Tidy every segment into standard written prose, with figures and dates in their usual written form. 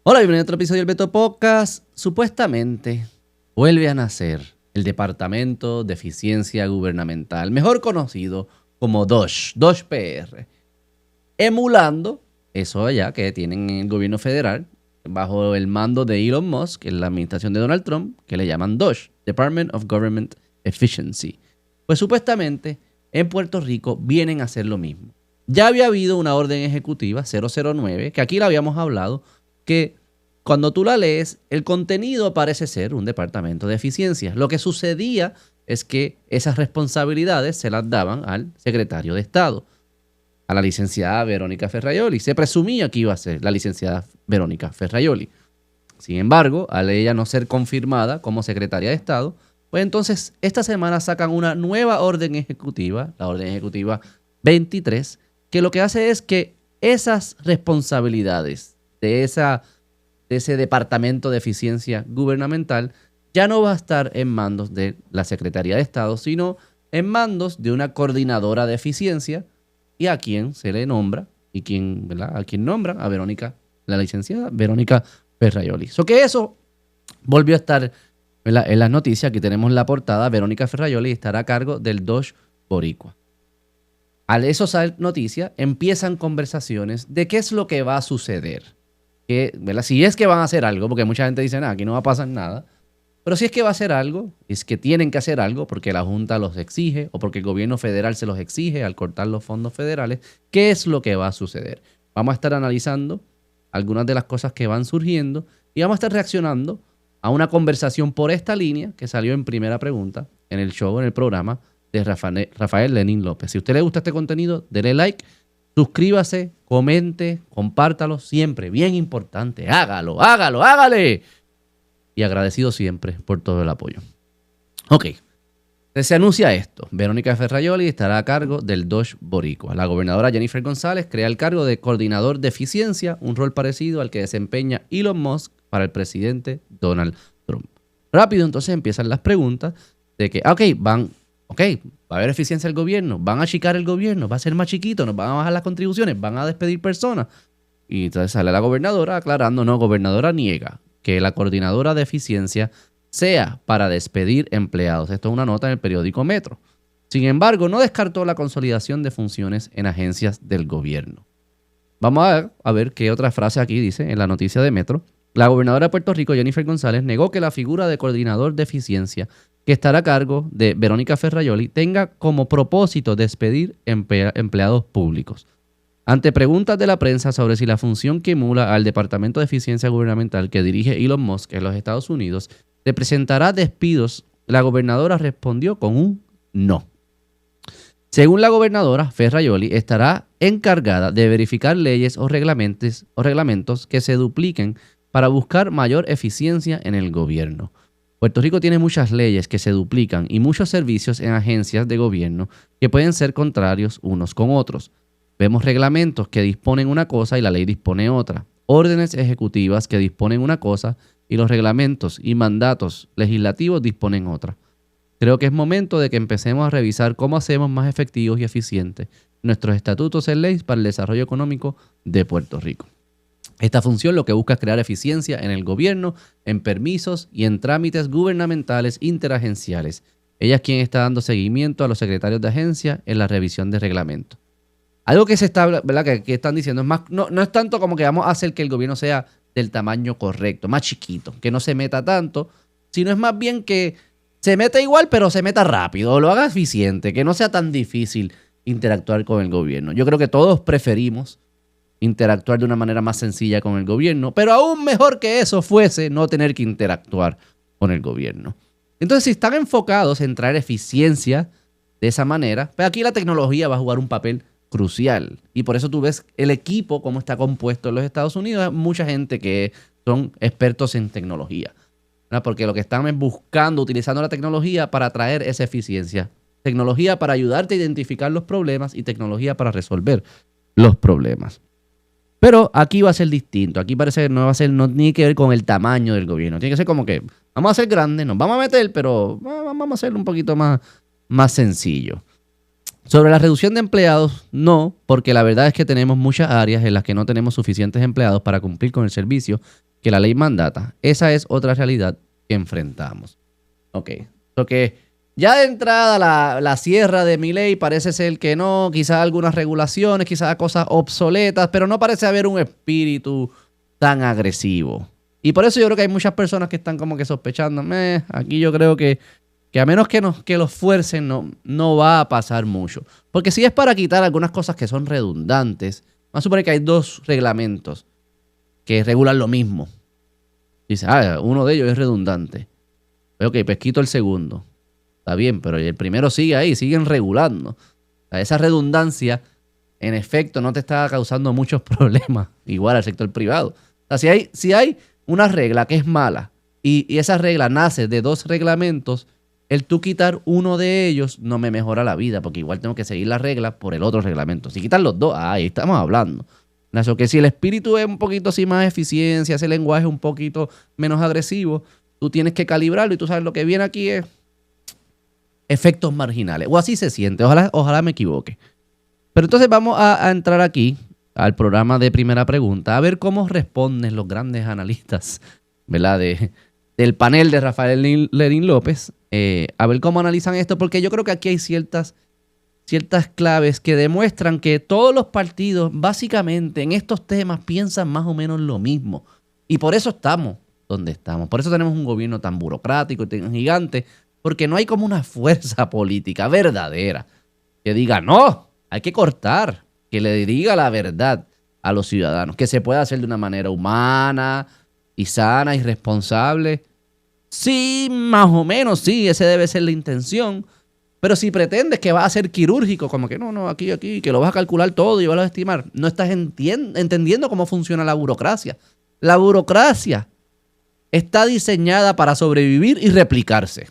Hola, bienvenido a otro episodio del Beto Podcast. Supuestamente vuelve a nacer el Departamento de Eficiencia Gubernamental, mejor conocido como DOGE, DOGE PR, emulando eso allá que tienen en el gobierno federal, bajo el mando de Elon Musk, en la administración de Donald Trump, que le llaman DOGE, Department of Government Efficiency. Pues supuestamente en Puerto Rico vienen a hacer lo mismo. Ya había habido una orden ejecutiva 009, que aquí la habíamos hablado, que cuando tú la lees, el contenido parece ser un departamento de eficiencia. Lo que sucedía es que esas responsabilidades se las daban al secretario de Estado, a la licenciada Verónica Ferraioli. Se presumía que iba a ser la licenciada Verónica Ferraioli. Sin embargo, al ella no ser confirmada como secretaria de Estado, pues entonces esta semana sacan una nueva orden ejecutiva, la orden ejecutiva 23, que lo que hace es que esas responsabilidades de ese Departamento de Eficiencia Gubernamental ya no va a estar en mandos de la Secretaría de Estado, sino en mandos de una coordinadora de eficiencia y a quien se le nombra, y quien, ¿verdad? A quien nombran a Verónica, la licenciada Verónica Ferraioli. Que eso volvió a estar, ¿verdad?, en las noticias. Aquí tenemos la portada. Verónica Ferraioli estará a cargo del DOGE Boricua. Al eso salir noticia, empiezan conversaciones de qué es lo que va a suceder. Que, ¿verdad? Si es que van a hacer algo, porque mucha gente dice, nada, aquí no va a pasar nada. Pero si es que va a hacer algo, es que tienen que hacer algo porque la Junta los exige o porque el gobierno federal se los exige al cortar los fondos federales, ¿qué es lo que va a suceder? Vamos a estar analizando algunas de las cosas que van surgiendo y vamos a estar reaccionando a una conversación por esta línea que salió en Primera Pregunta en el show, en el programa de Rafael Lenín López. Si a usted le gusta este contenido, dele like, suscríbase, comente, compártalo siempre. Bien importante. Hágale. Y agradecido siempre por todo el apoyo. Ok. Se anuncia esto. Verónica Ferraioli estará a cargo del DOGE Boricua. La gobernadora Jennifer González crea el cargo de coordinador de eficiencia, un rol parecido al que desempeña Elon Musk para el presidente Donald Trump. Rápido, entonces empiezan las preguntas de que, va a haber eficiencia del gobierno, van a achicar el gobierno, va a ser más chiquito, nos van a bajar las contribuciones, van a despedir personas. Y entonces sale la gobernadora aclarando, no, gobernadora niega que la coordinadora de eficiencia sea para despedir empleados. Esto es una nota en el periódico Metro. Sin embargo, no descartó la consolidación de funciones en agencias del gobierno. Vamos a ver qué otra frase aquí dice en la noticia de Metro. La gobernadora de Puerto Rico, Jennifer González, negó que la figura de coordinador de eficiencia que estará a cargo de Verónica Ferraioli tenga como propósito despedir empleados públicos. Ante preguntas de la prensa sobre si la función que emula al Departamento de Eficiencia Gubernamental que dirige Elon Musk en los Estados Unidos representará despidos, la gobernadora respondió con un no. Según la gobernadora, Ferraioli estará encargada de verificar leyes o reglamentos que se dupliquen para buscar mayor eficiencia en el gobierno. Puerto Rico tiene muchas leyes que se duplican y muchos servicios en agencias de gobierno que pueden ser contrarios unos con otros. Vemos reglamentos que disponen una cosa y la ley dispone otra. Órdenes ejecutivas que disponen una cosa y los reglamentos y mandatos legislativos disponen otra. Creo que es momento de que empecemos a revisar cómo hacemos más efectivos y eficientes nuestros estatutos en leyes para el desarrollo económico de Puerto Rico. Esta función lo que busca es crear eficiencia en el gobierno, en permisos y en trámites gubernamentales interagenciales. Ella es quien está dando seguimiento a los secretarios de agencia en la revisión de reglamentos. Algo que se está, ¿verdad?, que están diciendo es más, no es tanto como que vamos a hacer que el gobierno sea del tamaño correcto, más chiquito, que no se meta tanto, sino es más bien que se meta igual, pero se meta rápido, o lo haga eficiente, que no sea tan difícil interactuar con el gobierno. Yo creo que todos preferimos interactuar de una manera más sencilla con el gobierno, pero aún mejor que eso fuese no tener que interactuar con el gobierno. Entonces, si están enfocados en traer eficiencia de esa manera, pues aquí la tecnología va a jugar un papel crucial. Y por eso tú ves el equipo, cómo está compuesto en los Estados Unidos, mucha gente que son expertos en tecnología, ¿verdad? Porque lo que están es buscando, utilizando la tecnología para traer esa eficiencia. Tecnología para ayudarte a identificar los problemas y tecnología para resolver los problemas. Pero aquí va a ser distinto. Aquí parece que no tiene que ver con el tamaño del gobierno. Tiene que ser como que vamos a ser grandes, nos vamos a meter, pero vamos a hacerlo un poquito más sencillo. Sobre la reducción de empleados, no, porque la verdad es que tenemos muchas áreas en las que no tenemos suficientes empleados para cumplir con el servicio que la ley mandata. Esa es otra realidad que enfrentamos. Ok, porque ya de entrada la sierra de Milei parece ser que no, quizás algunas regulaciones, quizás cosas obsoletas, pero no parece haber un espíritu tan agresivo. Y por eso yo creo que hay muchas personas que están como que sospechando, aquí yo creo que a menos que los fuercen no va a pasar mucho. Porque si es para quitar algunas cosas que son redundantes, vamos a suponer que hay 2 reglamentos que regulan lo mismo. Dice, uno de ellos es redundante. Ok, pues quito el segundo. Está bien, pero el primero sigue ahí, siguen regulando. O sea, esa redundancia, en efecto, no te está causando muchos problemas, igual al sector privado. O sea, si hay una regla que es mala y esa regla nace de 2 reglamentos, el tú quitar uno de ellos no me mejora la vida, porque igual tengo que seguir la regla por el otro reglamento. Si quitan los 2, ahí estamos hablando. Eso que si el espíritu es un poquito así más eficiencia, ese lenguaje un poquito menos agresivo, tú tienes que calibrarlo y tú sabes lo que viene aquí es efectos marginales. O así se siente, ojalá me equivoque. Pero entonces vamos a entrar aquí al programa de Primera Pregunta, a ver cómo responden los grandes analistas, ¿verdad? Del panel de Rafael Lenín López, a ver cómo analizan esto, porque yo creo que aquí hay ciertas claves que demuestran que todos los partidos básicamente en estos temas piensan más o menos lo mismo. Y por eso estamos donde estamos. Por eso tenemos un gobierno tan burocrático y tan gigante, porque no hay como una fuerza política verdadera que diga, no, hay que cortar, que le diga la verdad a los ciudadanos, que se pueda hacer de una manera humana y sana y responsable. Sí, más o menos, sí, esa debe ser la intención. Pero si pretendes que va a ser quirúrgico, como que no, aquí, que lo vas a calcular todo y vas a estimar, no estás entendiendo cómo funciona la burocracia. La burocracia está diseñada para sobrevivir y replicarse.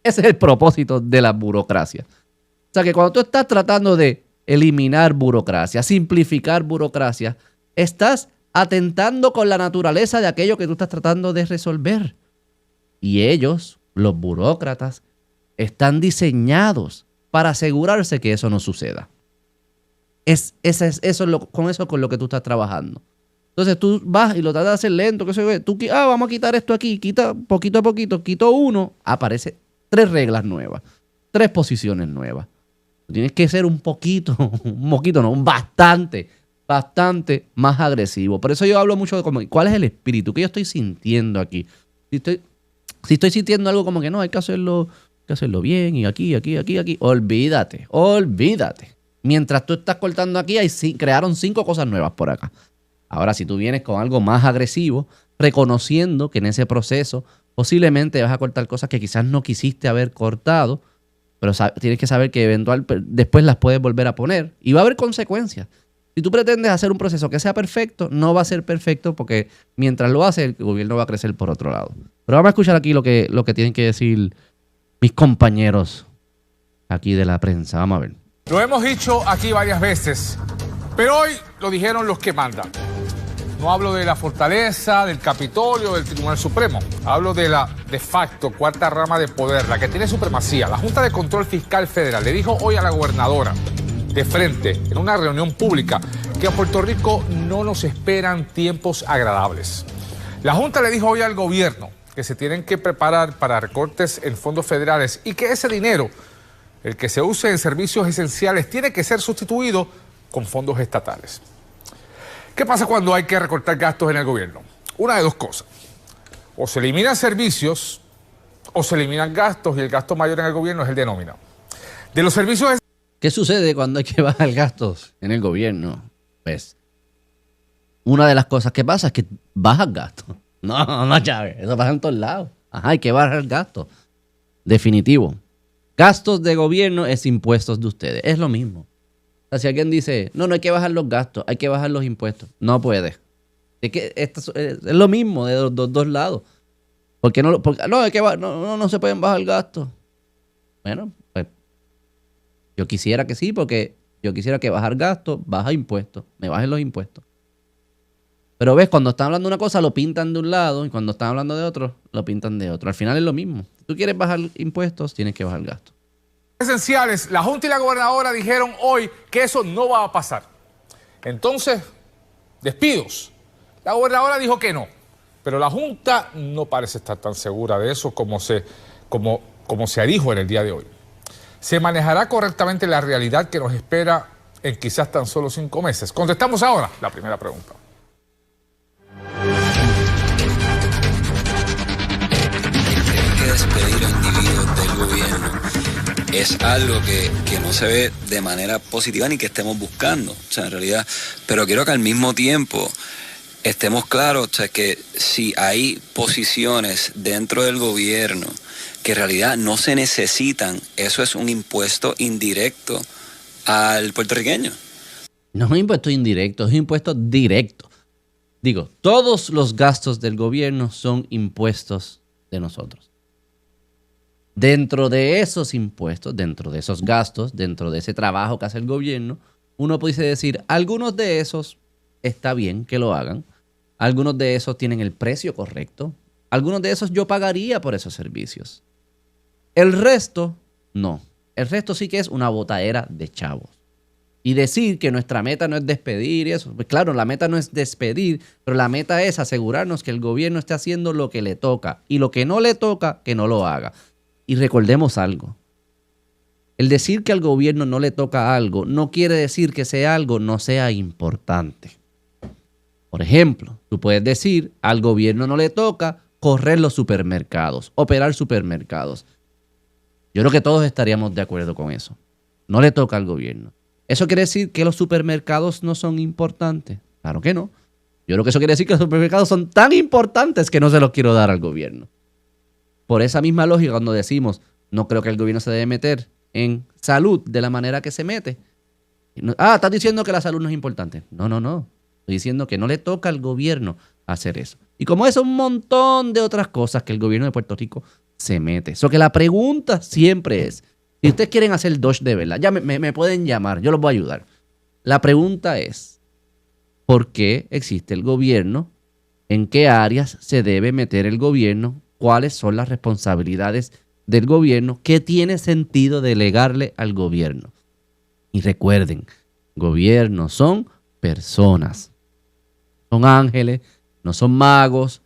Ese es el propósito de la burocracia. O sea que cuando tú estás tratando de eliminar burocracia, simplificar burocracia, estás atentando con la naturaleza de aquello que tú estás tratando de resolver. Y ellos, los burócratas, están diseñados para asegurarse que eso no suceda. Con eso con lo que tú estás trabajando. Entonces tú vas y lo tratas de hacer lento, vamos a quitar esto aquí, quita poquito a poquito, quito uno, aparece 3 reglas nuevas, 3 posiciones nuevas. Tienes que ser bastante más agresivo. Por eso yo hablo mucho de cuál es el espíritu, qué yo estoy sintiendo aquí. Si estoy sintiendo algo como que no, hay que hacerlo bien y aquí. Olvídate. Mientras tú estás cortando aquí, crearon 5 cosas nuevas por acá. Ahora, si tú vienes con algo más agresivo, reconociendo que en ese proceso posiblemente vas a cortar cosas que quizás no quisiste haber cortado, pero tienes que saber que después las puedes volver a poner y va a haber consecuencias. Si tú pretendes hacer un proceso que sea perfecto, no va a ser perfecto porque mientras lo hace, el gobierno va a crecer por otro lado. Pero vamos a escuchar aquí lo que tienen que decir mis compañeros aquí de la prensa. Vamos a ver. Lo hemos dicho aquí varias veces, pero hoy lo dijeron los que mandan. No hablo de la fortaleza, del Capitolio, del Tribunal Supremo. Hablo de la de facto cuarta rama de poder, la que tiene supremacía. La Junta de Control Fiscal Federal le dijo hoy a la gobernadora de frente en una reunión pública que a Puerto Rico no nos esperan tiempos agradables. La Junta le dijo hoy al gobierno que se tienen que preparar para recortes en fondos federales y que ese dinero, el que se use en servicios esenciales, tiene que ser sustituido con fondos estatales. ¿Qué pasa cuando hay que recortar gastos en el gobierno? Una de 2 cosas. O se eliminan servicios o se eliminan gastos y el gasto mayor en el gobierno es el de nómina. De los servicios... ¿Qué sucede cuando hay que bajar gastos en el gobierno? Pues, una de las cosas que pasa es que bajan gastos. No, Chávez, eso pasa en todos lados. Ajá, hay que bajar gastos. Definitivo. Gastos de gobierno es impuestos de ustedes. Es lo mismo. O sea, si alguien dice, no hay que bajar los gastos, hay que bajar los impuestos. No puede. Es que es lo mismo de los 2 lados. ¿Por qué no se pueden bajar gastos? Bueno, pues yo quisiera que sí, porque yo quisiera que bajar gastos, baja impuestos, me bajen los impuestos. Pero ves, cuando están hablando de una cosa lo pintan de un lado y cuando están hablando de otro lo pintan de otro. Al final es lo mismo. Si tú quieres bajar impuestos, tienes que bajar gastos. Esenciales, la Junta y la gobernadora dijeron hoy que eso no va a pasar. Entonces, despidos. La gobernadora dijo que no. Pero la Junta no parece estar tan segura de eso como se dijo en el día de hoy. ¿Se manejará correctamente la realidad que nos espera en quizás tan solo 5 meses? Contestamos ahora la primera pregunta. Hay que despedir a individuos del gobierno. Es algo que no se ve de manera positiva ni que estemos buscando, o sea, en realidad. Pero quiero que al mismo tiempo estemos claros, o sea, que si hay posiciones dentro del gobierno que en realidad no se necesitan, eso es un impuesto indirecto al puertorriqueño. No es un impuesto indirecto, es un impuesto directo. Digo, todos los gastos del gobierno son impuestos de nosotros. Dentro de esos impuestos, dentro de esos gastos, dentro de ese trabajo que hace el gobierno, uno puede decir, algunos de esos está bien que lo hagan, algunos de esos tienen el precio correcto, algunos de esos yo pagaría por esos servicios. El resto, no. El resto sí que es una botadera de chavos. Y decir que nuestra meta no es despedir y eso. Pues claro, la meta no es despedir, pero la meta es asegurarnos que el gobierno esté haciendo lo que le toca. Y lo que no le toca, que no lo haga. Y recordemos algo. El decir que al gobierno no le toca algo no quiere decir que ese algo no sea importante. Por ejemplo, tú puedes decir al gobierno no le toca correr los supermercados, operar supermercados. Yo creo que todos estaríamos de acuerdo con eso. No le toca al gobierno. ¿Eso quiere decir que los supermercados no son importantes? Claro que no. Yo creo que eso quiere decir que los supermercados son tan importantes que no se los quiero dar al gobierno. Por esa misma lógica, cuando decimos, no creo que el gobierno se debe meter en salud de la manera que se mete. Estás diciendo que la salud no es importante. No. Estoy diciendo que no le toca al gobierno hacer eso. Y como eso, un montón de otras cosas que el gobierno de Puerto Rico se mete. Eso que la pregunta siempre es, si ustedes quieren hacer DOSH de verdad, ya me pueden llamar, yo los voy a ayudar. La pregunta es, ¿por qué existe el gobierno? ¿En qué áreas se debe meter el gobierno? ¿Cuáles son las responsabilidades del gobierno? ¿Qué tiene sentido delegarle al gobierno? Y recuerden, gobiernos son personas. Son ángeles, no son magos,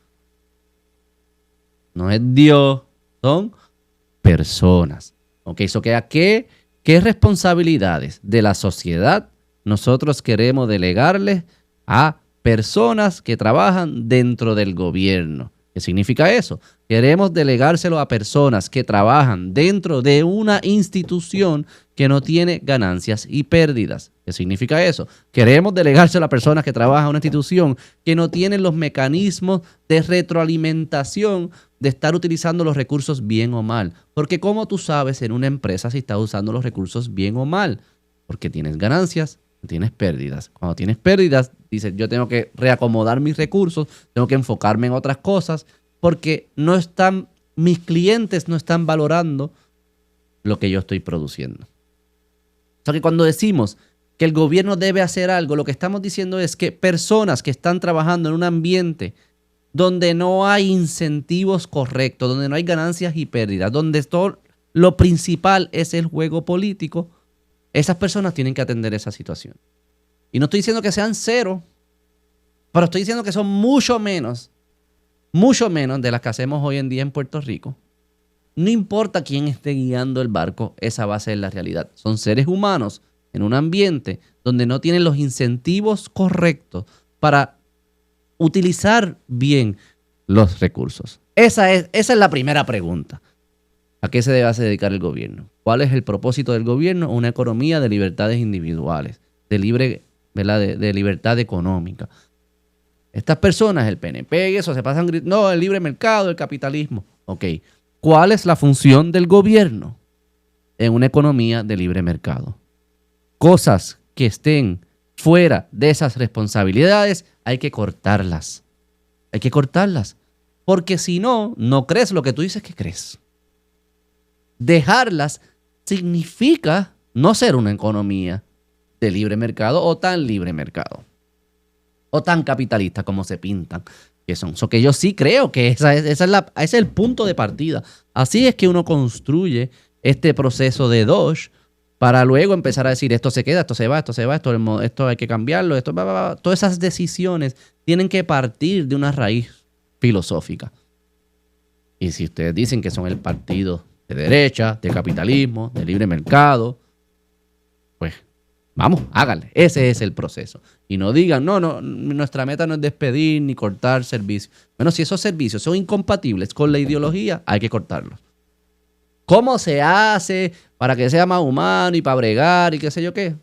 no es Dios, son personas. Ok, eso queda, ¿qué responsabilidades de la sociedad nosotros queremos delegarles a personas que trabajan dentro del gobierno? ¿Qué significa eso? Queremos delegárselo a personas que trabajan dentro de una institución que no tiene ganancias y pérdidas. ¿Qué significa eso? Queremos delegárselo a personas que trabajan en una institución que no tiene los mecanismos de retroalimentación de estar utilizando los recursos bien o mal. Porque ¿cómo tú sabes en una empresa si estás usando los recursos bien o mal? Porque tienes ganancias, tienes pérdidas. Cuando tienes pérdidas, dices, yo tengo que reacomodar mis recursos, tengo que enfocarme en otras cosas, porque mis clientes no están valorando lo que yo estoy produciendo. O sea que cuando decimos que el gobierno debe hacer algo, lo que estamos diciendo es que personas que están trabajando en un ambiente donde no hay incentivos correctos, donde no hay ganancias y pérdidas, donde todo lo principal es el juego político, esas personas tienen que atender esa situación. Y no estoy diciendo que sean cero, pero estoy diciendo que son mucho menos de las que hacemos hoy en día en Puerto Rico. No importa quién esté guiando el barco, esa va a ser la realidad. Son seres humanos en un ambiente donde no tienen los incentivos correctos para utilizar bien los recursos. Esa es la primera pregunta. ¿A qué se debe dedicar el gobierno? ¿Cuál es el propósito del gobierno? Una economía de libertades individuales, de libertad económica. Estas personas, el PNP y eso, se pasan gritando, no, el libre mercado, el capitalismo. Ok, ¿cuál es la función del gobierno en una economía de libre mercado? Cosas que estén fuera de esas responsabilidades, hay que cortarlas. Hay que cortarlas. Porque si no, no crees lo que tú dices que crees. Dejarlas significa no ser una economía de libre mercado o tan libre mercado. O tan capitalista como se pintan que son. So que yo sí creo que ese es el punto de partida. Así es que uno construye este proceso de DOSH para luego empezar a decir esto se queda, esto se va, esto hay que cambiarlo, todas esas decisiones tienen que partir de una raíz filosófica. Y si ustedes dicen que son el partido de derecha, de capitalismo, de libre mercado, pues vamos, háganle. Ese es el proceso. Y no digan, no, nuestra meta no es despedir ni cortar servicios. Bueno, si esos servicios son incompatibles con la ideología, hay que cortarlos. ¿Cómo se hace para que sea más humano y para bregar y qué sé yo qué?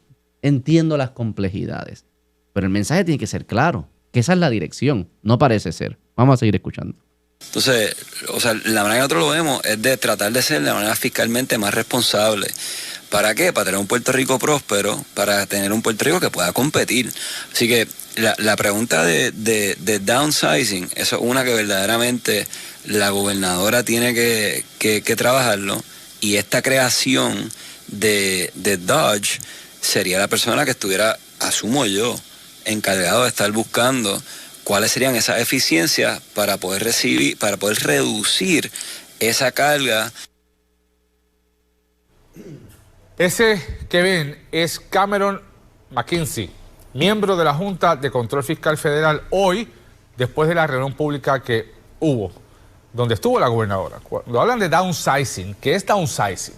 Entiendo las complejidades. Pero el mensaje tiene que ser claro, que esa es la dirección. No parece ser. Vamos a seguir escuchando. Entonces, o sea, la manera que nosotros lo vemos es de tratar de ser de manera fiscalmente más responsable. ¿Para qué? Para tener un Puerto Rico próspero, para tener un Puerto Rico que pueda competir. Así que la pregunta de downsizing, eso es una que verdaderamente la gobernadora tiene que trabajarlo. Y esta creación de Dodge sería la persona que estuviera, asumo yo, encargado de estar buscando cuáles serían esas eficiencias para poder reducir esa carga. Ese que ven es Cameron McKenzie, miembro de la Junta de Control Fiscal Federal, hoy, después de la reunión pública que hubo, donde estuvo la gobernadora. Cuando hablan de downsizing, ¿qué es downsizing?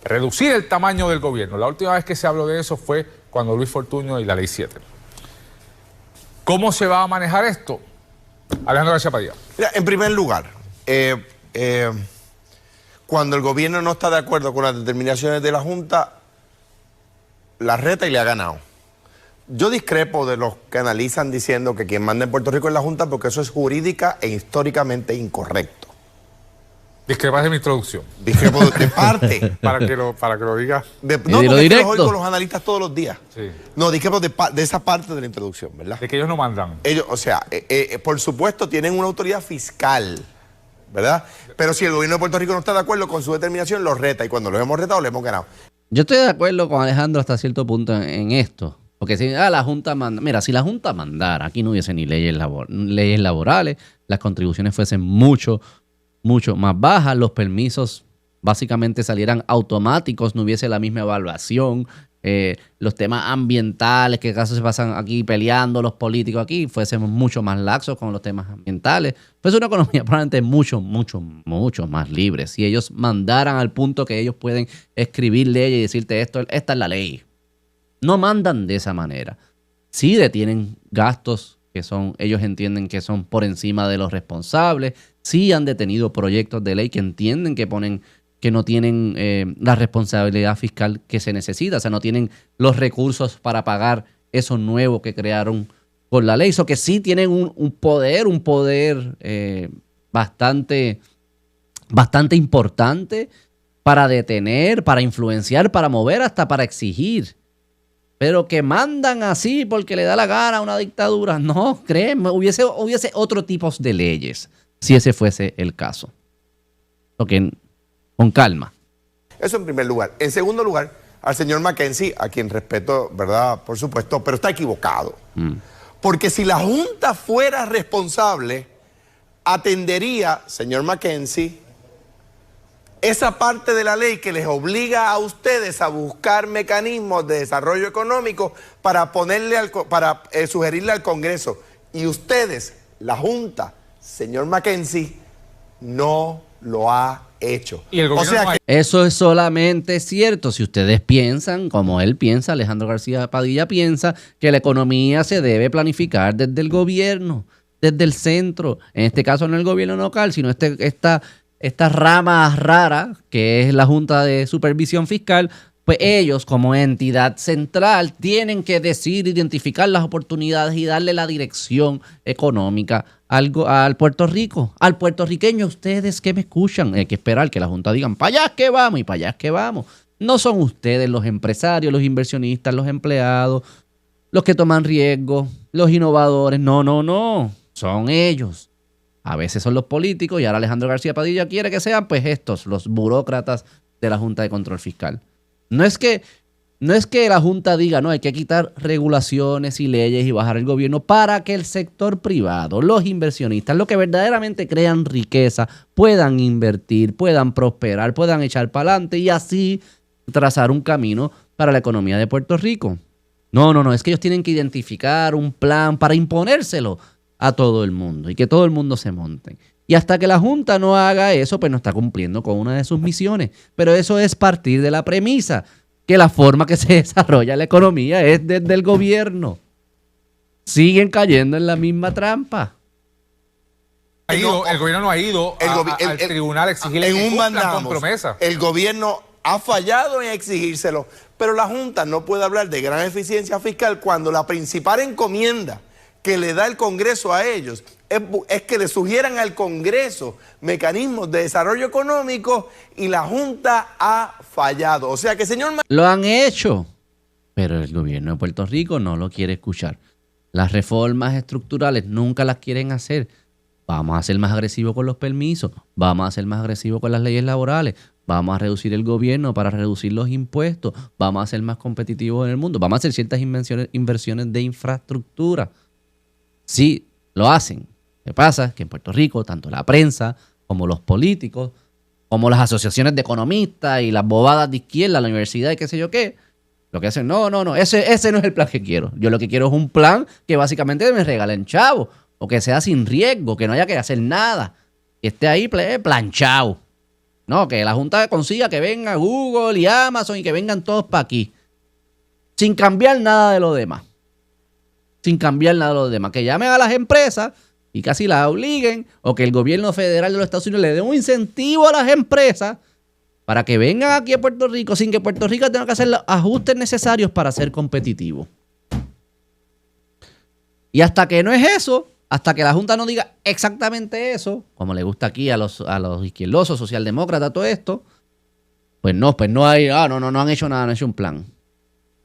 Reducir el tamaño del gobierno. La última vez que se habló de eso fue cuando Luis Fortuño y la Ley 7. ¿Cómo se va a manejar esto? Alejandro García Padilla. Mira, en primer lugar, cuando el gobierno no está de acuerdo con las determinaciones de la Junta, la reta y le ha ganado. Yo discrepo de los que analizan diciendo que quien manda en Puerto Rico es la Junta, porque eso es jurídica e históricamente incorrecto. Discrepas de mi introducción. Discrepo de parte. para que lo diga. No, porque los oigo con los analistas todos los días. Sí. No, discrepo de esa parte de la introducción, ¿verdad? De que ellos no mandan. Ellos, o sea, por supuesto tienen una autoridad fiscal, ¿verdad? Pero si el gobierno de Puerto Rico no está de acuerdo con su determinación, lo reta. Y cuando los hemos retado, le hemos ganado. Yo estoy de acuerdo con Alejandro hasta cierto punto en esto. Porque si la Junta manda... Mira, si la Junta mandara, aquí no hubiese ni leyes laborales, las contribuciones fuesen mucho más bajas, los permisos básicamente salieran automáticos, no hubiese la misma evaluación, los temas ambientales, que acaso se pasan aquí peleando los políticos aquí, fuésemos mucho más laxos con los temas ambientales. Pues una economía probablemente mucho más libre. Si ellos mandaran al punto que ellos pueden escribir leyes y decirte esta es la ley. No mandan de esa manera. Sí detienen gastos que ellos entienden que son por encima de los responsables. Sí han detenido proyectos de ley que entienden que no tienen la responsabilidad fiscal que se necesita. O sea, no tienen los recursos para pagar eso nuevo que crearon con la ley. Eso que sí tienen un poder bastante importante para detener, para influenciar, para mover, hasta para exigir. Pero que mandan así porque le da la gana a una dictadura. No, créeme, hubiese otro tipo de leyes si ese fuese el caso. Okay, con calma. Eso en primer lugar. En segundo lugar, al señor McKenzie, a quien respeto, ¿verdad? Por supuesto, pero está equivocado. Porque si la Junta fuera responsable, atendería, señor McKenzie, esa parte de la ley que les obliga a ustedes a buscar mecanismos de desarrollo económico para sugerirle al Congreso. Y ustedes, la Junta, señor McKenzie, no lo ha hecho. ¿Y el gobierno Eso es solamente cierto si ustedes piensan, como él piensa, Alejandro García Padilla piensa, que la economía se debe planificar desde el gobierno, desde el centro. En este caso no el gobierno local, sino esta rama rara, que es la Junta de Supervisión Fiscal, pues ellos como entidad central tienen que identificar las oportunidades y darle la dirección económica al Puerto Rico, al puertorriqueño. Ustedes que me escuchan, hay que esperar que la Junta digan, para allá es que vamos y para allá es que vamos. No son ustedes los empresarios, los inversionistas, los empleados, los que toman riesgos, los innovadores. No, son ellos. A veces son los políticos y ahora Alejandro García Padilla quiere que sean pues estos, los burócratas de la Junta de Control Fiscal. No es que la Junta diga, no, hay que quitar regulaciones y leyes y bajar el gobierno para que el sector privado, los inversionistas, los que verdaderamente crean riqueza, puedan invertir, puedan prosperar, puedan echar para adelante y así trazar un camino para la economía de Puerto Rico. No, es que ellos tienen que identificar un plan para imponérselo a todo el mundo y que todo el mundo se monte. Y hasta que la Junta no haga eso, pues no está cumpliendo con una de sus misiones. Pero eso es partir de la premisa que la forma que se desarrolla la economía es desde el gobierno. Siguen cayendo en la misma trampa. El gobierno no ha ido al tribunal a exigirle que cumplan con promesa. El gobierno ha fallado en exigírselo, pero la Junta no puede hablar de gran eficiencia fiscal cuando la principal encomienda que le da el Congreso a ellos es que le sugieran al Congreso mecanismos de desarrollo económico y la Junta ha fallado. O sea que, señor... Lo han hecho, pero el gobierno de Puerto Rico no lo quiere escuchar. Las reformas estructurales nunca las quieren hacer. Vamos a ser más agresivos con los permisos, vamos a ser más agresivos con las leyes laborales, vamos a reducir el gobierno para reducir los impuestos, vamos a ser más competitivos en el mundo, vamos a hacer ciertas inversiones de infraestructura. Sí, lo hacen. Lo que pasa es que en Puerto Rico, tanto la prensa como los políticos, como las asociaciones de economistas y las bobadas de izquierda, la universidad y qué sé yo qué, lo que hacen, no, ese no es el plan que quiero. Yo lo que quiero es un plan que básicamente me regalen chavos, o que sea sin riesgo, que no haya que hacer nada, que esté ahí planchado. No, que la Junta consiga que venga Google y Amazon y que vengan todos para aquí, sin cambiar nada de lo demás. Sin cambiar nada de lo demás. Que llamen a las empresas y casi las obliguen, o que el gobierno federal de los Estados Unidos le dé un incentivo a las empresas para que vengan aquí a Puerto Rico sin que Puerto Rico tenga que hacer los ajustes necesarios para ser competitivo. Y hasta que no es eso, hasta que la Junta no diga exactamente eso, como le gusta aquí a los izquierdosos, socialdemócratas, todo esto, pues no hay, no han hecho nada, no han hecho un plan.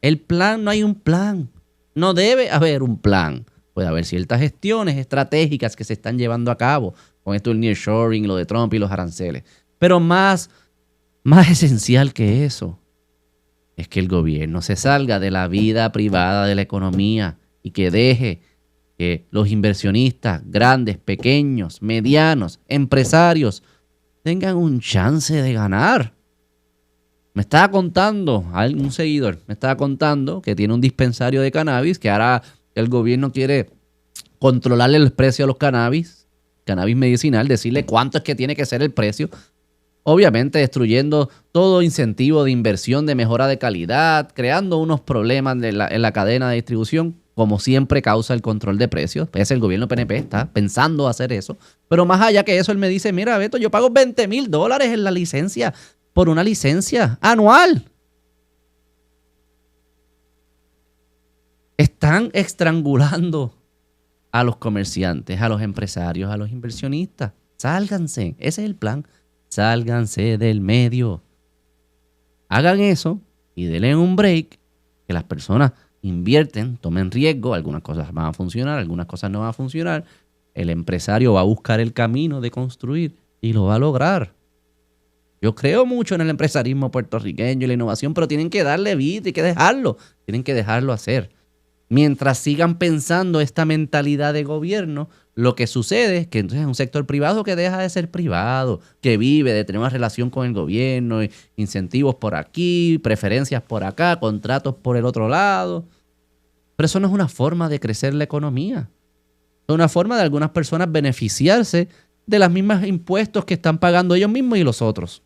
El plan, no hay un plan. No debe haber un plan. Puede haber ciertas gestiones estratégicas que se están llevando a cabo con esto del nearshoring, lo de Trump y los aranceles. Pero más esencial que eso es que el gobierno se salga de la vida privada de la economía y que deje que los inversionistas, grandes, pequeños, medianos, empresarios, tengan un chance de ganar. Me estaba contando, un seguidor me estaba contando que tiene un dispensario de cannabis, que ahora el gobierno quiere controlarle el precio a los cannabis medicinal, decirle cuánto es que tiene que ser el precio, obviamente destruyendo todo incentivo de inversión, de mejora de calidad, creando unos problemas en la cadena de distribución, como siempre causa el control de precios. Pues el gobierno PNP está pensando hacer eso. Pero más allá que eso, él me dice, mira, Beto, yo pago $20,000 en la licencia, por una licencia anual. Están estrangulando a los comerciantes, a los empresarios, a los inversionistas. Sálganse, ese es el plan. Sálganse del medio. Hagan eso y denle un break, que las personas invierten, tomen riesgo, algunas cosas van a funcionar, algunas cosas no van a funcionar. El empresario va a buscar el camino de construir y lo va a lograr. Yo creo mucho en el empresarismo puertorriqueño y la innovación, pero tienen que darle vida y que tienen que dejarlo hacer. Mientras sigan pensando esta mentalidad de gobierno, lo que sucede es que entonces es un sector privado que deja de ser privado, que vive de tener una relación con el gobierno, incentivos por aquí, preferencias por acá, contratos por el otro lado. Pero eso no es una forma de crecer la economía. Es una forma de algunas personas beneficiarse de las mismas impuestos que están pagando ellos mismos y los otros.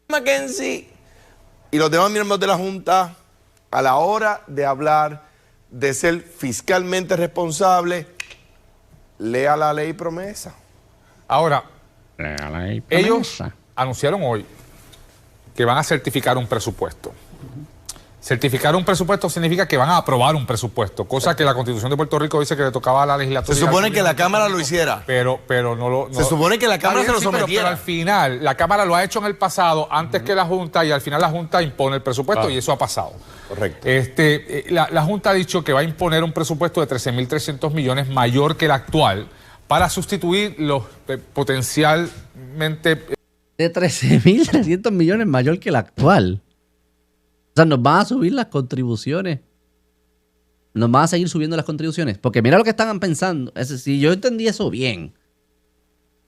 Mackenzie y los demás miembros de la Junta, a la hora de hablar de ser fiscalmente responsable, lea la ley promesa. Ahora, ellos anunciaron hoy que van a certificar un presupuesto. Certificar un presupuesto significa que van a aprobar un presupuesto, cosa que la Constitución de Puerto Rico dice que le tocaba a la legislatura. Se supone que la Cámara lo hiciera. Pero no lo... Se supone que la Cámara se lo sometiera. Pero al final, la Cámara lo ha hecho en el pasado, antes que la Junta, y al final la Junta impone el presupuesto, y eso ha pasado. Correcto. La Junta ha dicho que va a imponer un presupuesto de 13.300 millones mayor que el actual para sustituir los potencialmente... De 13.300 millones mayor que el actual. O sea, nos van a subir las contribuciones. Nos van a seguir subiendo las contribuciones. Porque mira lo que están pensando. Si yo entendí eso bien.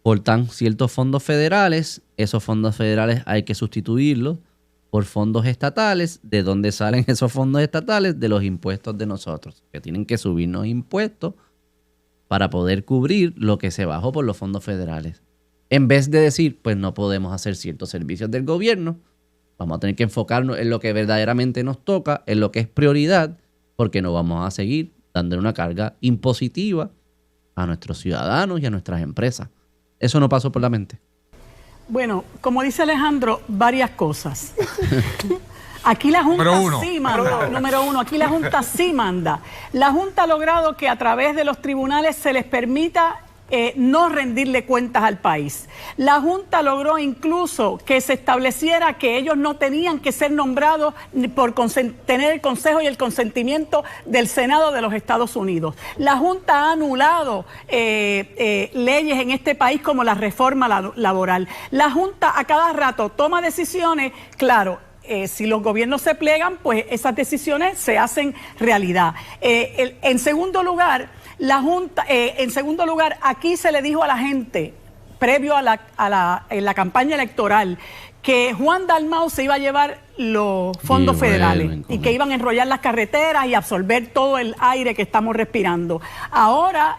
Cortan ciertos fondos federales. Esos fondos federales hay que sustituirlos por fondos estatales. ¿De dónde salen esos fondos estatales? De los impuestos de nosotros, que tienen que subirnos impuestos para poder cubrir lo que se bajó por los fondos federales. En vez de decir, pues no podemos hacer ciertos servicios del gobierno, vamos a tener que enfocarnos en lo que verdaderamente nos toca, en lo que es prioridad, porque no vamos a seguir dándole una carga impositiva a nuestros ciudadanos y a nuestras empresas. Eso no pasó por la mente. Bueno, como dice Alejandro, varias cosas. Aquí la Junta sí manda. Número uno, aquí la Junta sí manda. La Junta ha logrado que a través de los tribunales se les permita no rendirle cuentas al país. La Junta logró incluso que se estableciera que ellos no tenían que ser nombrados por tener el consejo y el consentimiento del Senado de los Estados Unidos. La Junta ha anulado leyes en este país como la reforma laboral. La Junta a cada rato toma decisiones, claro. Si los gobiernos se plegan, pues esas decisiones se hacen realidad. En segundo lugar, la Junta, aquí se le dijo a la gente, previo en la campaña electoral, que Juan Dalmau se iba a llevar los fondos federales y que iban a enrollar las carreteras y absorber todo el aire que estamos respirando. Ahora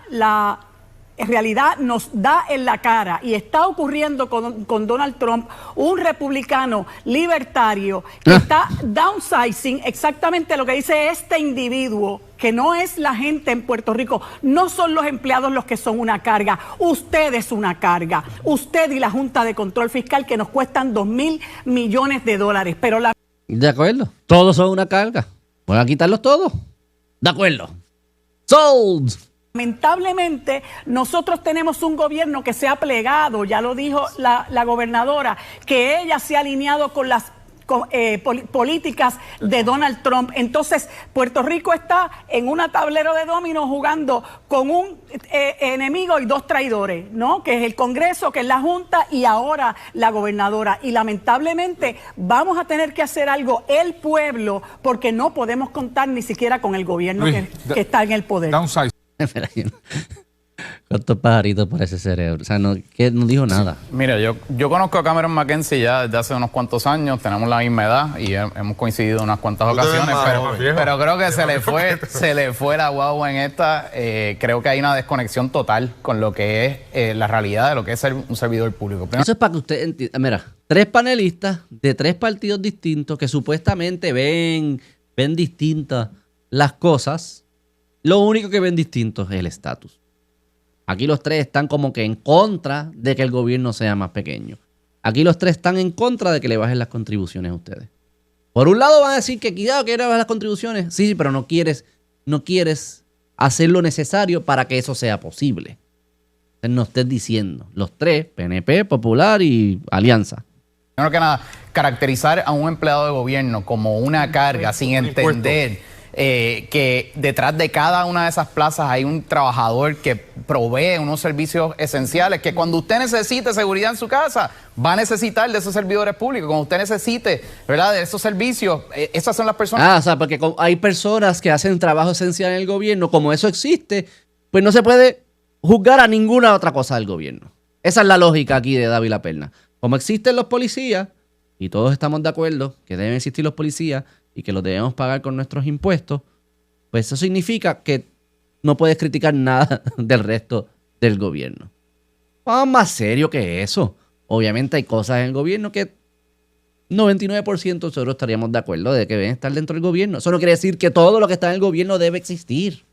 en realidad nos da en la cara y está ocurriendo con Donald Trump, un republicano libertario que está downsizing exactamente lo que dice este individuo, que no es la gente en Puerto Rico, no son los empleados los que son una carga, usted es una carga, usted y la Junta de Control Fiscal que nos cuestan $2,000 millones. Pero de acuerdo, todos son una carga, voy a quitarlos todos, de acuerdo, sold. Lamentablemente, nosotros tenemos un gobierno que se ha plegado, ya lo dijo la gobernadora, que ella se ha alineado con las políticas de Donald Trump. Entonces, Puerto Rico está en una tablero de dominó jugando con un enemigo y dos traidores, ¿no? Que es el Congreso, que es la Junta y ahora la gobernadora. Y lamentablemente vamos a tener que hacer algo el pueblo porque no podemos contar ni siquiera con el gobierno que está en el poder. ¿Cuántos pajaritos por ese cerebro? O sea, no dijo nada. Sí. Mira, yo conozco a Cameron McKenzie ya desde hace unos cuantos años, tenemos la misma edad y hemos coincidido en unas cuantas ocasiones, pero creo que se le fue la guagua en esta. Creo que hay una desconexión total con lo que es la realidad de lo que es ser un servidor público. Eso es para que usted entienda. Mira, 3 panelistas de 3 partidos distintos que supuestamente ven distintas las cosas. Lo único que ven distinto es el estatus. Aquí los 3 están como que en contra de que el gobierno sea más pequeño. Aquí los 3 están en contra de que le bajen las contribuciones a ustedes. Por un lado van a decir que cuidado, que bajar las contribuciones. Sí, pero no quieres hacer lo necesario para que eso sea posible. Entonces no estés diciendo. Los 3, PNP, Popular y Alianza. Primero que nada, caracterizar a un empleado de gobierno como una carga sin entender que detrás de cada una de esas plazas hay un trabajador que provee unos servicios esenciales, que cuando usted necesite seguridad en su casa, va a necesitar de esos servidores públicos. Cuando usted necesite, ¿verdad?, de esos servicios, esas son las personas. O sea, porque hay personas que hacen trabajo esencial en el gobierno, como eso existe, pues no se puede juzgar a ninguna otra cosa del gobierno. Esa es la lógica aquí de Dávila Perna. Como existen los policías, y todos estamos de acuerdo que deben existir los policías, y que los debemos pagar con nuestros impuestos, pues eso significa que no puedes criticar nada del resto del gobierno. Vamos más serio que eso. Obviamente hay cosas en el gobierno que 99% nosotros estaríamos de acuerdo de que deben estar dentro del gobierno. Eso no quiere decir que todo lo que está en el gobierno debe existir.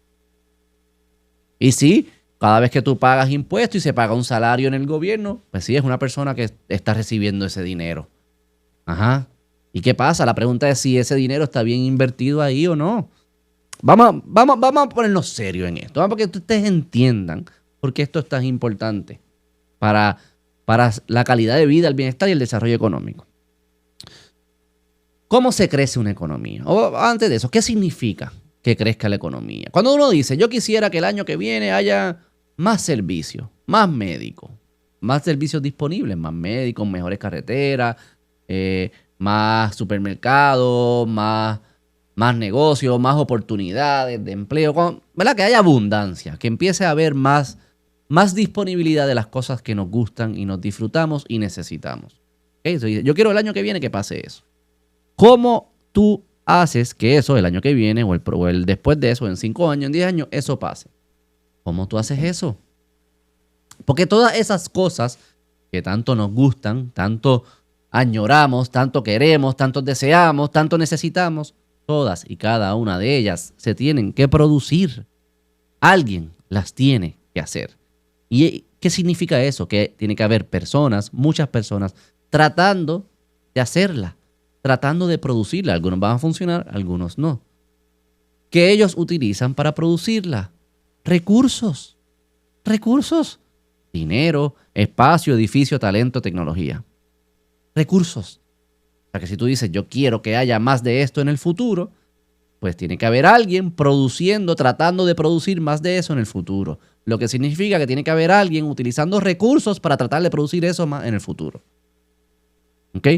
Y sí, cada vez que tú pagas impuestos y se paga un salario en el gobierno, pues sí, es una persona que está recibiendo ese dinero. Ajá. ¿Y qué pasa? La pregunta es si ese dinero está bien invertido ahí o no. Vamos a ponernos serios en esto. Vamos a que ustedes entiendan por qué esto es tan importante para la calidad de vida, el bienestar y el desarrollo económico. ¿Cómo se crece una economía? O antes de eso, ¿qué significa que crezca la economía? Cuando uno dice, yo quisiera que el año que viene haya más servicios, más médicos, más servicios disponibles, más médicos, mejores carreteras, más supermercados, más negocios, más oportunidades de empleo, ¿verdad? Que haya abundancia, que empiece a haber más disponibilidad de las cosas que nos gustan y nos disfrutamos y necesitamos. ¿Okay? Yo quiero el año que viene que pase eso. ¿Cómo tú haces que eso el año que viene o el después de eso, en 5 años, en 10 años, eso pase? ¿Cómo tú haces eso? Porque todas esas cosas que tanto nos gustan, tanto añoramos, tanto queremos, tanto deseamos, tanto necesitamos, todas y cada una de ellas se tienen que producir. Alguien las tiene que hacer. ¿Y qué significa eso? Que tiene que haber personas, muchas personas, tratando de hacerla, tratando de producirla. Algunos van a funcionar, algunos no. ¿Qué ellos utilizan para producirla? Recursos. Dinero, espacio, edificio, talento, tecnología. Recursos. O sea que si tú dices, yo quiero que haya más de esto en el futuro, pues tiene que haber alguien produciendo, tratando de producir más de eso en el futuro. Lo que significa que tiene que haber alguien utilizando recursos para tratar de producir eso más en el futuro. ¿Ok?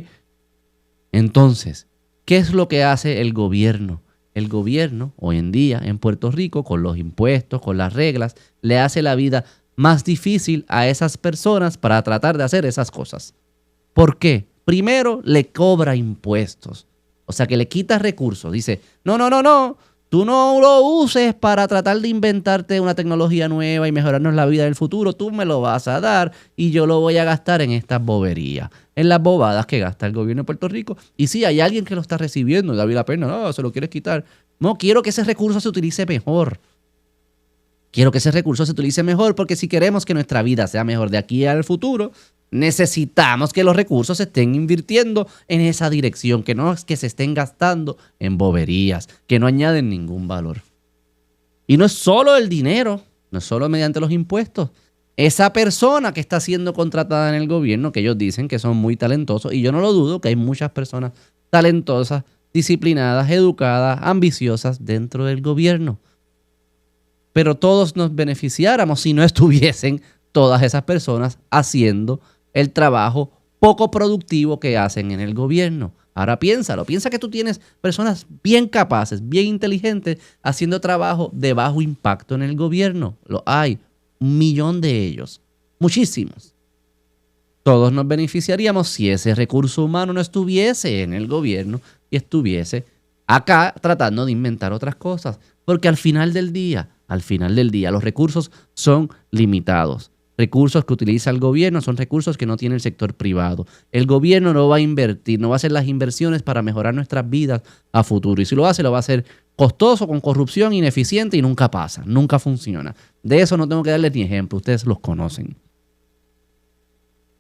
Entonces, ¿qué es lo que hace el gobierno? El gobierno, hoy en día, en Puerto Rico, con los impuestos, con las reglas, le hace la vida más difícil a esas personas para tratar de hacer esas cosas. ¿Por qué? Primero, le cobra impuestos. O sea, que le quita recursos. Dice, no, tú no lo uses para tratar de inventarte una tecnología nueva y mejorarnos la vida del futuro. Tú me lo vas a dar y yo lo voy a gastar en estas boberías, en las bobadas que gasta el gobierno de Puerto Rico. Y sí, hay alguien que lo está recibiendo, David La Perna, no, se lo quieres quitar. No, quiero que ese recurso se utilice mejor. Porque si queremos que nuestra vida sea mejor de aquí al futuro, necesitamos que los recursos se estén invirtiendo en esa dirección, que no es que se estén gastando en boberías, que no añaden ningún valor. Y no es solo el dinero, no es solo mediante los impuestos. Esa persona que está siendo contratada en el gobierno, que ellos dicen que son muy talentosos, y yo no lo dudo, que hay muchas personas talentosas, disciplinadas, educadas, ambiciosas dentro del gobierno. Pero todos nos beneficiáramos si no estuviesen todas esas personas haciendo el trabajo poco productivo que hacen en el gobierno. Ahora piénsalo, piensa que tú tienes personas bien capaces, bien inteligentes, haciendo trabajo de bajo impacto en el gobierno. Lo hay, 1 millón de ellos, muchísimos. Todos nos beneficiaríamos si ese recurso humano no estuviese en el gobierno y estuviese acá tratando de inventar otras cosas. Porque al final del día, los recursos son limitados. Recursos que utiliza el gobierno son recursos que no tiene el sector privado. El gobierno no va a invertir, no va a hacer las inversiones para mejorar nuestras vidas a futuro. Y si lo hace, lo va a hacer costoso, con corrupción, ineficiente y nunca pasa, nunca funciona. De eso no tengo que darles ni ejemplo, ustedes los conocen.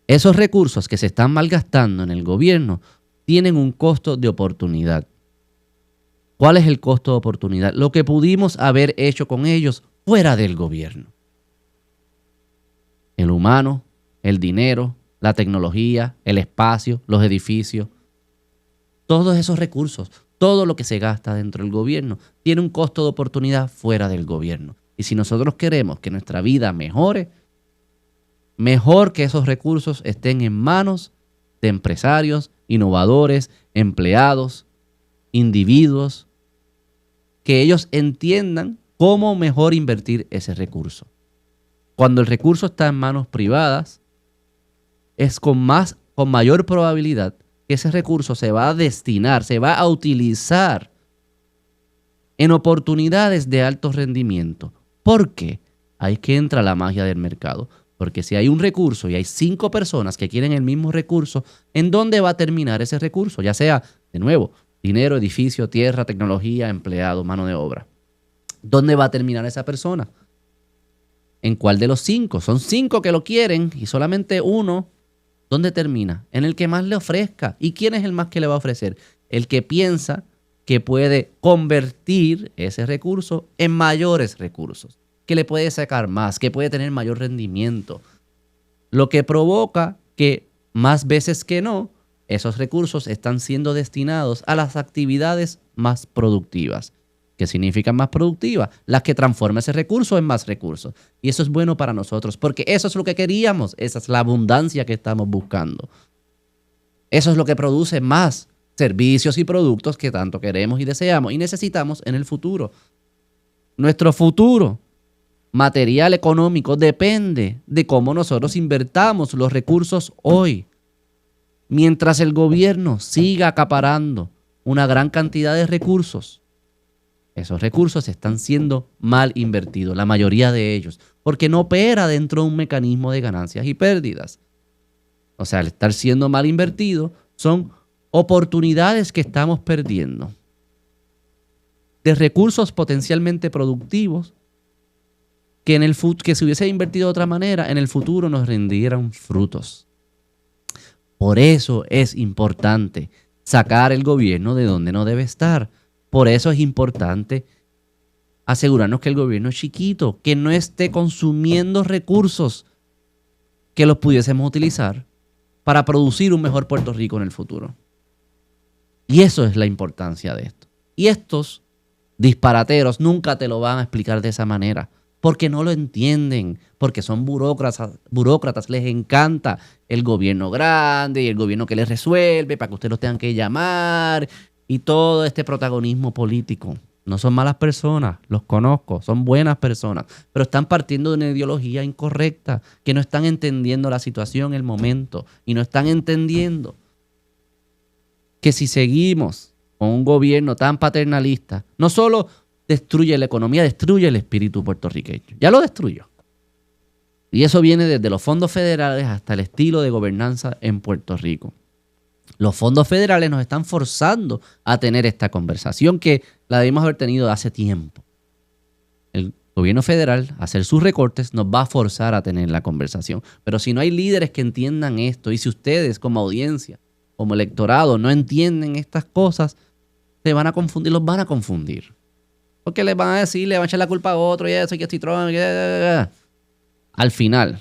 Esos recursos que se están malgastando en el gobierno tienen un costo de oportunidad. ¿Cuál es el costo de oportunidad? Lo que pudimos haber hecho con ellos fuera del gobierno. El humano, el dinero, la tecnología, el espacio, los edificios. Todos esos recursos, todo lo que se gasta dentro del gobierno, tiene un costo de oportunidad fuera del gobierno. Y si nosotros queremos que nuestra vida mejore, mejor que esos recursos estén en manos de empresarios, innovadores, empleados, individuos, que ellos entiendan cómo mejor invertir ese recurso. Cuando el recurso está en manos privadas, es con mayor probabilidad que ese recurso se va a destinar, se va a utilizar en oportunidades de alto rendimiento. ¿Por qué? Ahí es que entra la magia del mercado. Porque si hay un recurso y hay 5 personas que quieren el mismo recurso, ¿en dónde va a terminar ese recurso? Ya sea, de nuevo, dinero, edificio, tierra, tecnología, empleado, mano de obra. ¿Dónde va a terminar esa persona? ¿En cuál de los 5? Son 5 que lo quieren y solamente uno. ¿Dónde termina? En el que más le ofrezca. ¿Y quién es el más que le va a ofrecer? El que piensa que puede convertir ese recurso en mayores recursos, que le puede sacar más, que puede tener mayor rendimiento. Lo que provoca que más veces que no, esos recursos están siendo destinados a las actividades más productivas. ¿Qué significan más productivas? Las que transforman ese recurso en más recursos. Y eso es bueno para nosotros, porque eso es lo que queríamos. Esa es la abundancia que estamos buscando. Eso es lo que produce más servicios y productos que tanto queremos y deseamos y necesitamos en el futuro. Nuestro futuro material económico depende de cómo nosotros invertamos los recursos hoy. Mientras el gobierno siga acaparando una gran cantidad de recursos. Esos recursos están siendo mal invertidos, la mayoría de ellos, porque no opera dentro de un mecanismo de ganancias y pérdidas. O sea, al estar siendo mal invertido, son oportunidades que estamos perdiendo de recursos potencialmente productivos que si hubiese invertido de otra manera, en el futuro nos rendieran frutos. Por eso es importante sacar el gobierno de donde no debe estar. Por eso es importante asegurarnos que el gobierno es chiquito, que no esté consumiendo recursos que los pudiésemos utilizar para producir un mejor Puerto Rico en el futuro. Y eso es la importancia de esto. Y estos disparateros nunca te lo van a explicar de esa manera, porque no lo entienden, porque son burócratas, les encanta el gobierno grande y el gobierno que les resuelve para que ustedes los tengan que llamar y todo este protagonismo político. No son malas personas, los conozco, son buenas personas, pero están partiendo de una ideología incorrecta, que no están entendiendo la situación, el momento, y no están entendiendo que si seguimos con un gobierno tan paternalista, no solo destruye la economía, destruye el espíritu puertorriqueño. Ya lo destruyó. Y eso viene desde los fondos federales hasta el estilo de gobernanza en Puerto Rico. Los fondos federales nos están forzando a tener esta conversación que la debimos haber tenido hace tiempo. El gobierno federal, hacer sus recortes, nos va a forzar a tener la conversación. Pero si no hay líderes que entiendan esto, y si ustedes como audiencia, como electorado, no entienden estas cosas, se van a confundir, los van a confundir. Porque les van a decir, le van a echar la culpa a otro, y eso, y que estoy Trump. Al final,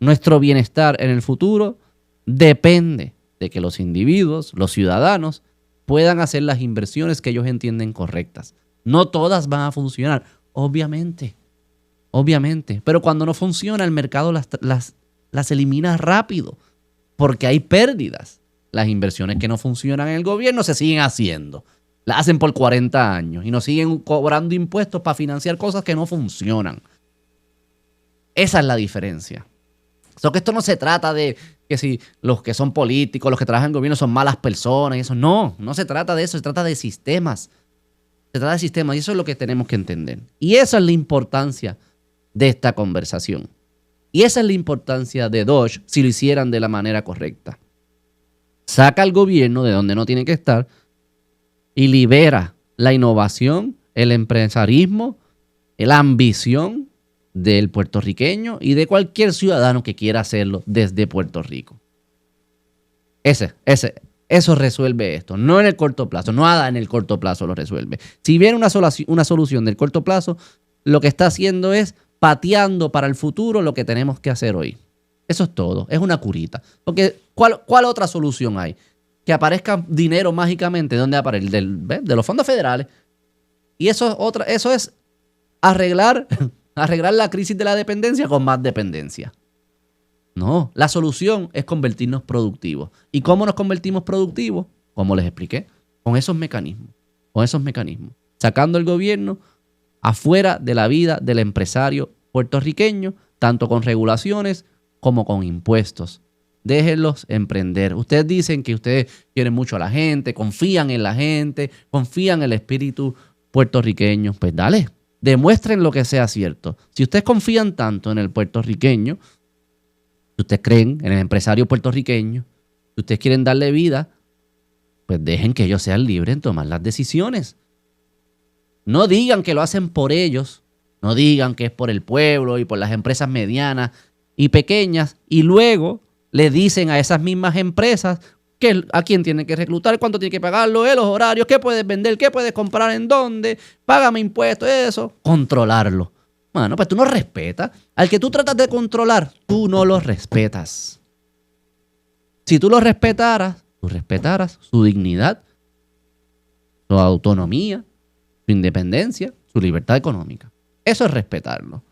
nuestro bienestar en el futuro depende de que los individuos, los ciudadanos, puedan hacer las inversiones que ellos entienden correctas. No todas van a funcionar, obviamente. Pero cuando no funciona, el mercado las elimina rápido, porque hay pérdidas. Las inversiones que no funcionan en el gobierno se siguen haciendo. Las hacen por 40 años y nos siguen cobrando impuestos para financiar cosas que no funcionan. Esa es la diferencia. Que esto no se trata de que si los que son políticos, los que trabajan en el gobierno son malas personas y eso. No se trata de eso, se trata de sistemas. Se trata de sistemas y eso es lo que tenemos que entender. Y esa es la importancia de esta conversación. Y esa es la importancia de DOGE si lo hicieran de la manera correcta. Saca al gobierno de donde no tiene que estar y libera la innovación, el empresarismo, la ambición del puertorriqueño y de cualquier ciudadano que quiera hacerlo desde Puerto Rico. Eso resuelve esto. No en el corto plazo, nada en el corto plazo lo resuelve. Si viene una solución del corto plazo, lo que está haciendo es pateando para el futuro lo que tenemos que hacer hoy. Eso es todo, es una curita. Porque ¿cuál otra solución hay? Que aparezca dinero mágicamente. ¿Dónde aparece? De los fondos federales. Y eso es arreglar la crisis de la dependencia con más dependencia. No, la solución es convertirnos productivos. ¿Y cómo nos convertimos productivos? Como les expliqué, con esos mecanismos. Sacando el gobierno afuera de la vida del empresario puertorriqueño, tanto con regulaciones como con impuestos. Déjenlos emprender. Ustedes dicen que ustedes quieren mucho a la gente, confían en la gente, confían en el espíritu puertorriqueño. Pues dale, demuestren lo que sea cierto. Si ustedes confían tanto en el puertorriqueño, si ustedes creen en el empresario puertorriqueño, si ustedes quieren darle vida, pues dejen que ellos sean libres en tomar las decisiones. No digan que lo hacen por ellos, no digan que es por el pueblo y por las empresas medianas y pequeñas, y luego le dicen a esas mismas empresas a quién tienen que reclutar, cuánto tienen que pagarlo, los horarios, qué puedes vender, qué puedes comprar, en dónde, págame impuestos, eso. Controlarlo. Bueno, pues tú no respetas. Al que tú tratas de controlar, tú no lo respetas. Si tú lo respetaras, tú respetaras su dignidad, su autonomía, su independencia, su libertad económica. Eso es respetarlo.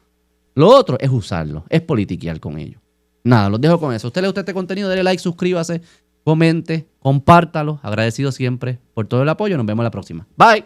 Lo otro es usarlo, es politiquear con ellos. Nada, los dejo con eso. ¿A usted le gusta este contenido? Dele like, suscríbase, comente, compártalo. Agradecido siempre por todo el apoyo. Nos vemos la próxima. Bye.